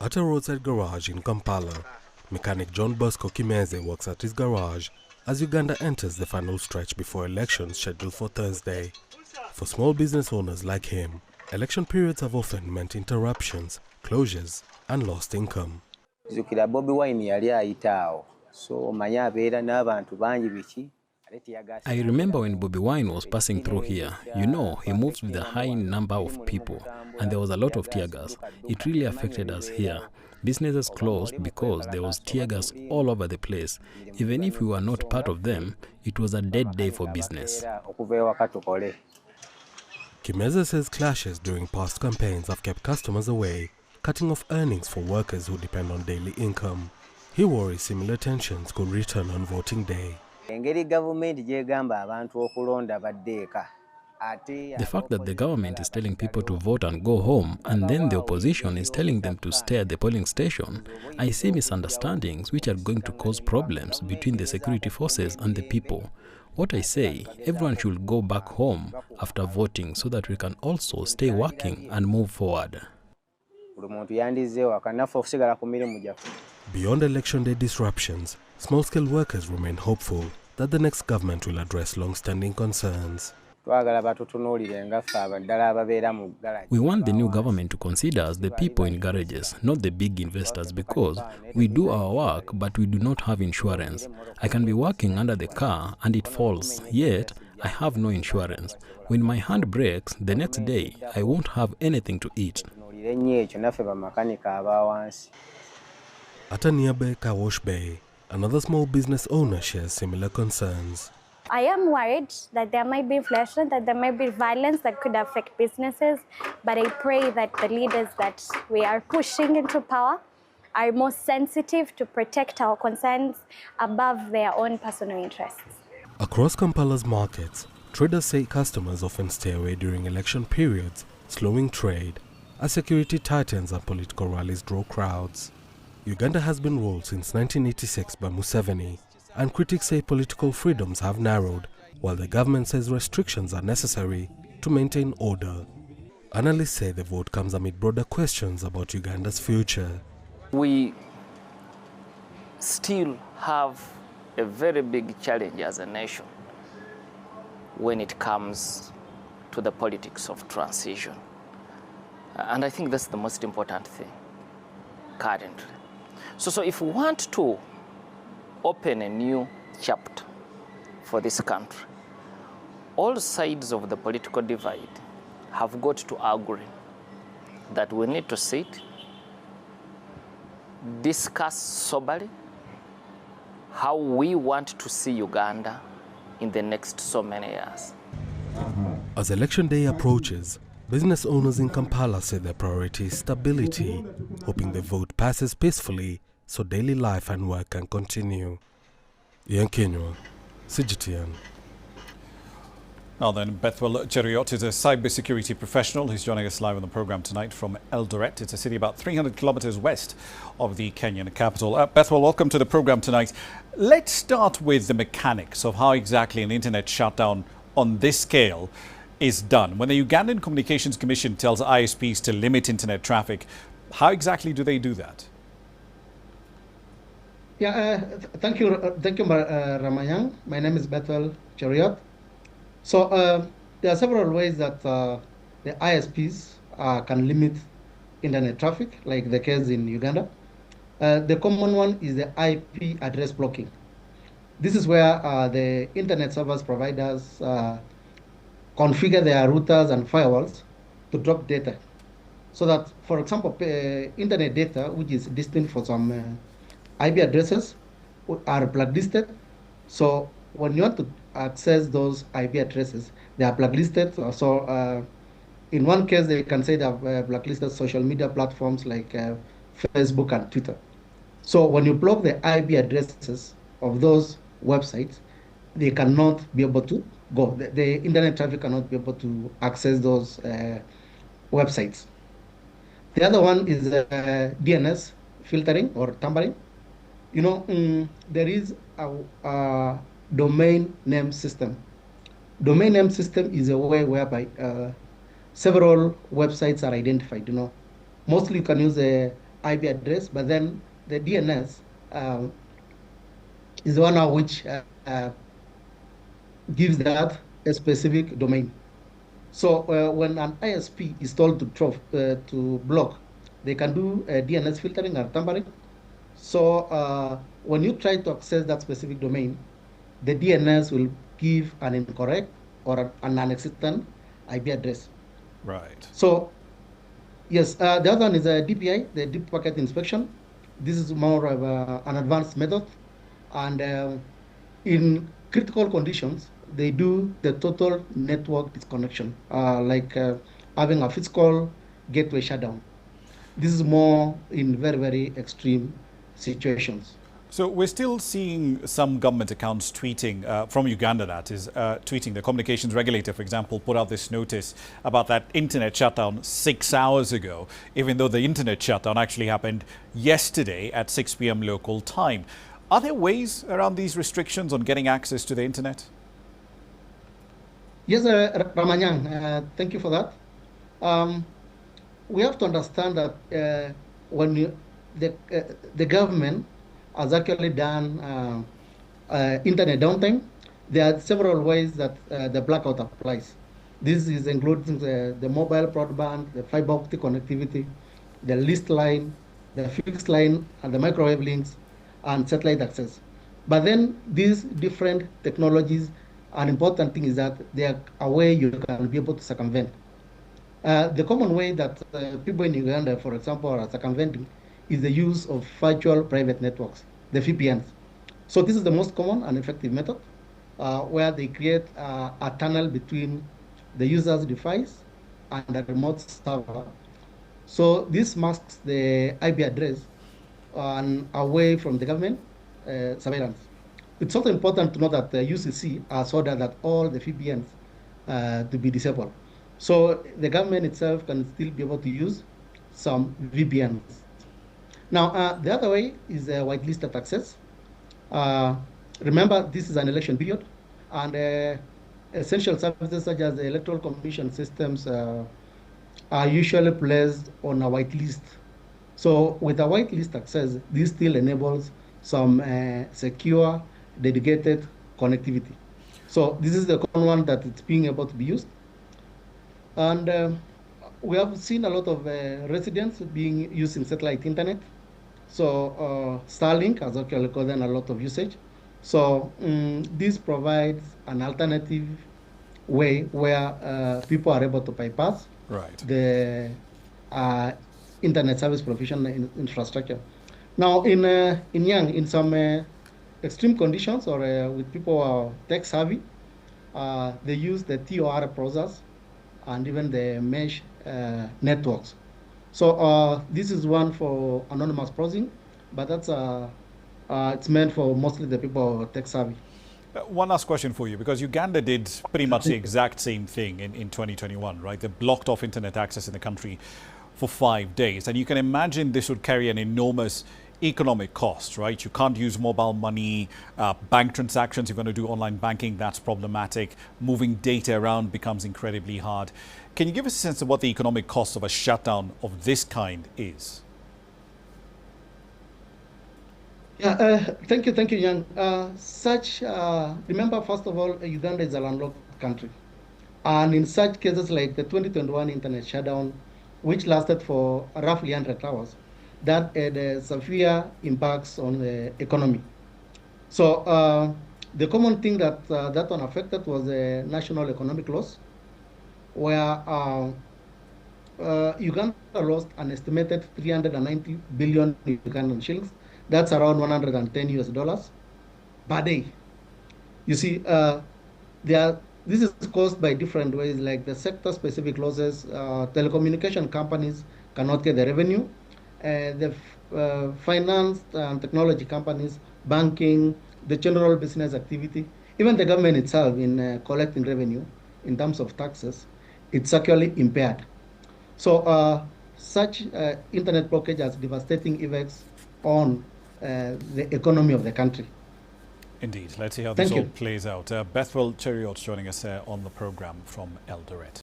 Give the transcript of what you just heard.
At a roadside garage in Kampala, mechanic John Bosco Kimeze works at his garage as Uganda enters the final stretch before elections scheduled for Thursday. For small business owners like him, election periods have often meant interruptions, closures, and lost income. I remember when Bobby Wine was passing through here. You know, he moves with a high number of people, and there was a lot of tear gas. It really affected us here. Businesses closed because there was tear gas all over the place. Even if we were not part of them, it was a dead day for business. Kimeze says clashes during past campaigns have kept customers away, cutting off earnings for workers who depend on daily income. He worries similar tensions could return on voting day. The fact that the government is telling people to vote and go home, and then the opposition is telling them to stay at the polling station, I see misunderstandings which are going to cause problems between the security forces and the people. What I say, everyone should go back home after voting so that we can also stay working and move forward. Beyond election day disruptions, small-scale workers remain hopeful that the next government will address long-standing concerns. We want the new government to consider us the people in garages, not the big investors, because we do our work but we do not have insurance. I can be working under the car and it falls, yet I have no insurance. When my hand breaks, the next day I won't have anything to eat. At a nearby Kawosh Bay, another small business owner shares similar concerns. I am worried that there might be inflation, that there might be violence that could affect businesses, but I pray that the leaders that we are pushing into power are more sensitive to protect our concerns above their own personal interests. Across Kampala's markets, traders say customers often stay away during election periods, slowing trade, as security tightens and political rallies draw crowds. Uganda has been ruled since 1986 by Museveni, and critics say political freedoms have narrowed, while the government says restrictions are necessary to maintain order. Analysts say the vote comes amid broader questions about Uganda's future. We still have a very big challenge as a nation when it comes to the politics of transition. And I think that's the most important thing currently. So if we want to open a new chapter for this country, all sides of the political divide have got to agree that we need to sit, discuss soberly how we want to see Uganda in the next so many years. As election day approaches, business owners in Kampala say their priority is stability, hoping the vote passes peacefully so daily life and work can continue. Ian Kenywa, CGTN. Now then, Bethwell Cheriot is a cybersecurity professional. He's joining us live on the program tonight from Eldoret. It's a city about 300 kilometers west of the Kenyan capital. Bethwell, welcome to the program tonight. Let's start with the mechanics of how exactly an internet shutdown on this scale is done. When the Ugandan Communications Commission tells ISPs to limit internet traffic, how exactly do they do that? Yeah, thank you, Ramayang. My name is Bethwell Cheriot. So there are several ways that the ISPs can limit internet traffic, like the case in Uganda. The common one is the IP address blocking. This is where the internet service providers configure their routers and firewalls to drop data. So that, for example, internet data, which is distinct for some IP addresses, are blacklisted. So when you want to access those IP addresses, they are blacklisted. So in one case, they can say they have blacklisted social media platforms like Facebook and Twitter. So when you block the IP addresses of those websites, they cannot be able to go. The internet traffic cannot be able to access those websites. The other one is DNS filtering or tampering. You know, there is a domain name system. Domain name system is a way whereby several websites are identified. You know, mostly you can use a IP address, but then the DNS is the one which gives that a specific domain. So when an ISP is told to block, they can do DNS filtering or tampering. So when you try to access that specific domain, the DNS will give an incorrect or an non-existent IP address. Right. So yes, the other one is a DPI, the deep packet inspection. This is more of an advanced method, and in critical conditions, they do the total network disconnection, like having a physical gateway shutdown. This is more in very, very extreme situations. So we're still seeing some government accounts tweeting, from Uganda that is, tweeting. The communications regulator, for example, put out this notice about that internet shutdown 6 hours ago, even though the internet shutdown actually happened yesterday at 6 p.m. local time. Are there ways around these restrictions on getting access to the internet? Yes, Ramanyang, thank you for that. We have to understand that when the government has actually done internet downtime, there are several ways that the blackout applies. This is including the mobile broadband, the fiber optic connectivity, the leased line, the fixed line, and the microwave links, and satellite access. But then these different technologies, an important thing is that they are a way you can be able to circumvent. The common way that people in Uganda, for example, are circumventing is the use of virtual private networks, the VPNs. So this is the most common and effective method, where they create a tunnel between the user's device and the remote server. So this masks the IP address away from the government surveillance. It's also important to know that the UCC has ordered that all the VPNs to be disabled. So the government itself can still be able to use some VPNs. Now, the other way is whitelisted access. Remember, this is an election period, and essential services such as the electoral commission systems are usually placed on a whitelist. So with a whitelist access, this still enables some secure, dedicated connectivity. So this is the common one that it's being able to be used. And we have seen a lot of residents being using satellite internet. So Starlink has actually gotten a lot of usage. So this provides an alternative way where people are able to bypass the internet service provision infrastructure. Now, in some extreme conditions or with people who are tech savvy, they use the TOR browsers and even the mesh networks. So this is one for anonymous browsing, but that's it's meant for mostly the people who are tech savvy. One last question for you, because Uganda did pretty much the exact same thing in 2021, right? They blocked off internet access in the country for 5 days. And you can imagine this would carry an enormous economic cost, right? You can't use mobile money, bank transactions. You're going to do online banking. That's problematic. Moving data around becomes incredibly hard. Can you give us a sense of what the economic cost of a shutdown of this kind is? Yeah, thank you, Jan. Remember, first of all, Uganda is a landlocked country. And in such cases like the 2021 internet shutdown, which lasted for roughly 100 hours, that had severe impacts on the economy. So the common thing that that one affected was the national economic loss, where Uganda lost an estimated 390 billion Ugandan shillings. That's around $110 per day. You see, this is caused by different ways, like the sector-specific losses. Telecommunication companies cannot get the revenue. The finance and technology companies, banking, the general business activity, even the government itself in collecting revenue in terms of taxes, it's actually impaired. So such internet blockage has devastating effects on the economy of the country. Indeed. Let's see how this all plays out. Bethwell Cheriot joining us on the program from Eldoret.